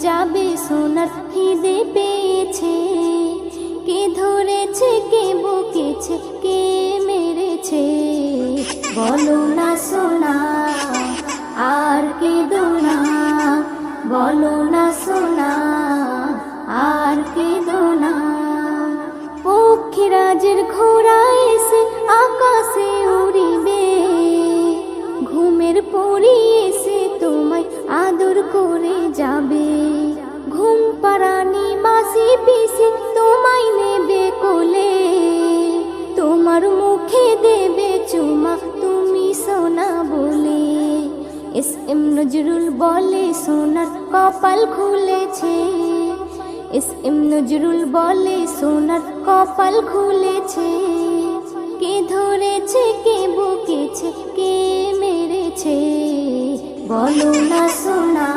যাবে সোনার খিদে পেয়েছে। কে ধরেছে, কে বকেছে, কে মেরেছে, বলো না সোনা আর কেঁদো না, বলো না সোনা আর কেঁদো না। পক্ষীরাজের ঘোড়া এসে আকাশে উড়িবে, ঘুমের পরি এসে তোমায় আদর করে যাবে। ঘুম পাড়ানি মাসি পিসি তোমায় নেবে কোলে, তোমার মুখে দেবে চুমা তুমি সোনা বলে। এস এম নজরুল বলে সোনার কপাল খুলেছে, এস এম নজরুল বলে সোনার কপাল খুলেছে। কে ধরেছে, কে বকেছে, কে মেরেছে, বলো না সোনা।